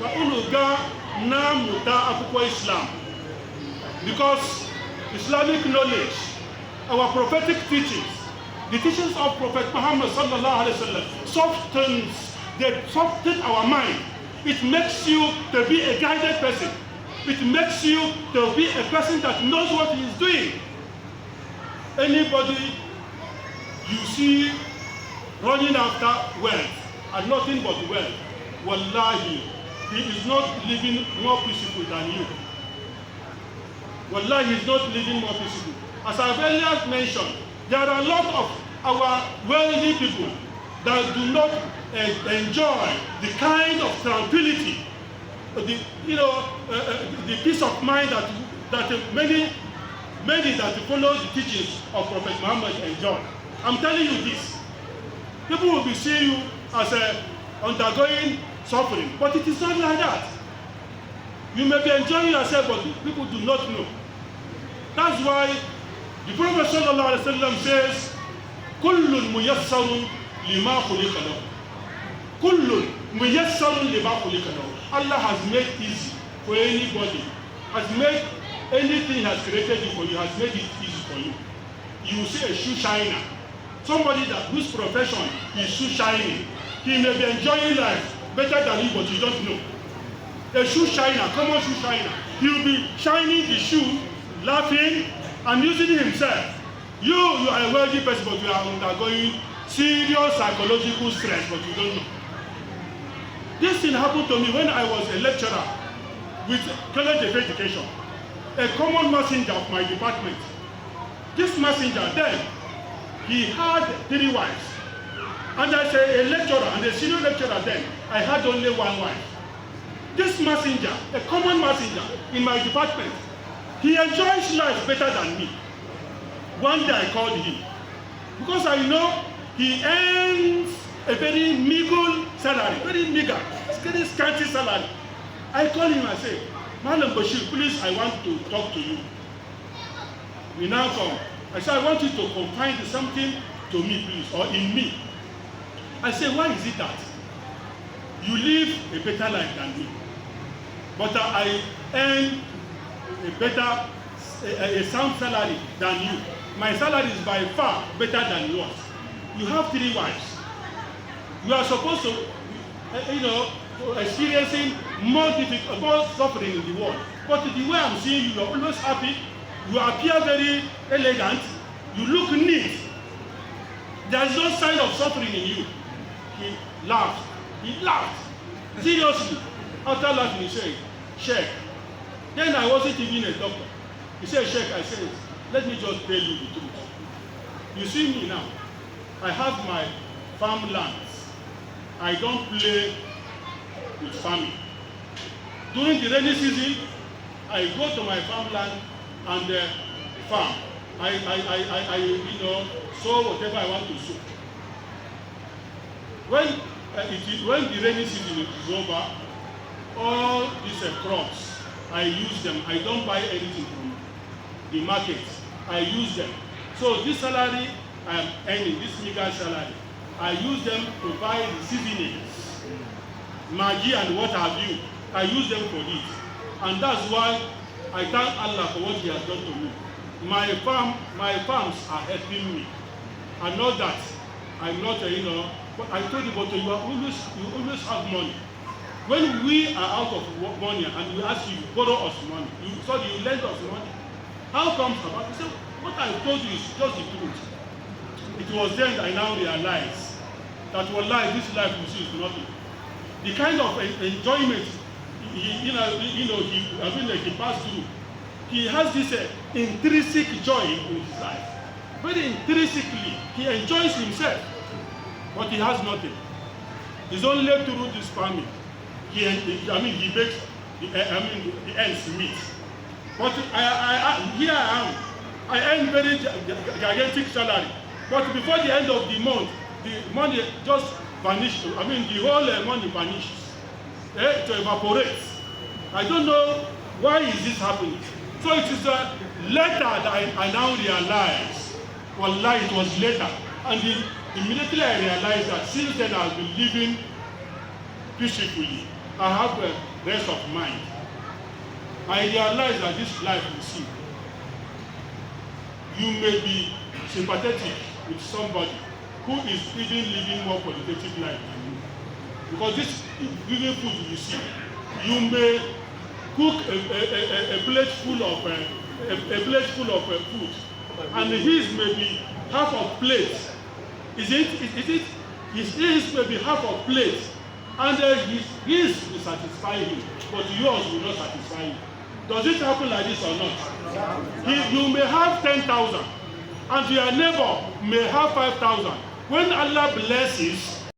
ka unu gaa na mmụta akwụkwọ Islam, because Islamic knowledge, our prophetic teachings, the teachings of Prophet Muhammad sallallahu alaihi wasallam soften our mind. It makes you to be a guided person. It makes you to be a person that knows what he is doing. Anybody you see running after wealth and nothing but wealth, wallahi, he is not living more peaceful than you. Wallahi, he is not living more peaceful. As I've earlier mentioned, there are a lot of our wealthy people that do not enjoy the kind of tranquility, the peace of mind that many that follow the teachings of Prophet Muhammad enjoy. I'm telling you this. People will be seeing you as undergoing suffering, but it is not like that. You may be enjoying yourself, but people do not know. That's why the Prophet sallallahu alaihi wasallam says, "Kullun muyassarun lima khuliqa lahu." Kullun muyassarun lima khuliqa lahu. Allah has made easy for anybody. Has made anything He has created it for you. Has made it easy for you. You see a shoe shiner, somebody whose profession is shoe shining. He may be enjoying life better than you, but you don't know. A shoe shiner, common shoe shiner, he will be shining the shoe, laughing, amusing himself. You are a wealthy person, but you are undergoing serious psychological stress, but you don't know. This thing happened to me when I was a lecturer with college of education, a common messenger of my department. This messenger then, he had 3 wives. And as a lecturer and a senior lecturer then, I had only 1 wife. This messenger, a common messenger in my department, he enjoys life better than me. One day I called him, because I know he earns a very meager salary, very meager, very scanty salary. I called him and said, "Madam Bashir, please, I want to talk to you." We now come. I said, "I want you to confide something to me, please, or in me." I said, "Why is it that you live a better life than me, but I earn a sound salary than you? My salary is by far better than yours. You have 3 wives. You are supposed to, experiencing more suffering in the world. But the way I'm seeing you, you are always happy. You appear very elegant. You look neat. There is no sign of suffering in you." He laughed. He laughed. Seriously. After laughing, he said, "Sheikh." Then I wasn't even a doctor. He said, "Sheikh," I said, "Let me just tell you the truth. You see me now. I have my farmlands. I don't play with farming. During the rainy season, I go to my farmland and farm. I sow whatever I want to sow. When the rainy season is over, all these crops, I use them. I don't buy anything from the market. I use them. So this salary I am earning, this meager salary, I use them to buy the seasonings, Maggi and what have you. I use them for it. And that's why I thank Allah for what He has done to me. My farms are helping me. I know that I'm not, but I told you, but you always have money. When we are out of money and we ask you, borrow us money, you lend us money. How comes about? So what I told you is just the truth. It was then I now realized that wallahi, this life you see is nothing. The kind of enjoyment he passed through, he has this intrinsic joy in his life. Very intrinsically, he enjoys himself, but he has nothing. It's only through this farming. He makes the ends meet. But here I am. I earn very gigantic salary. But before the end of the month, the money just vanishes. The whole money vanishes. It evaporates. I don't know why is this happening. So it is later that I now realize, wallahi, it was later. And immediately I realized that since then I've been living peacefully. I have a rest of mind. I realize that this life you see, you may be sympathetic with somebody who is even living more qualitative life than you. Because this giving food you see, you may cook a plate full of food, and his may be half of plate. His may be half of plate, and his will satisfy him, but yours will not satisfy you. Does it happen like this or not? You may have 10,000, and your neighbor may have 5,000. When Allah blesses,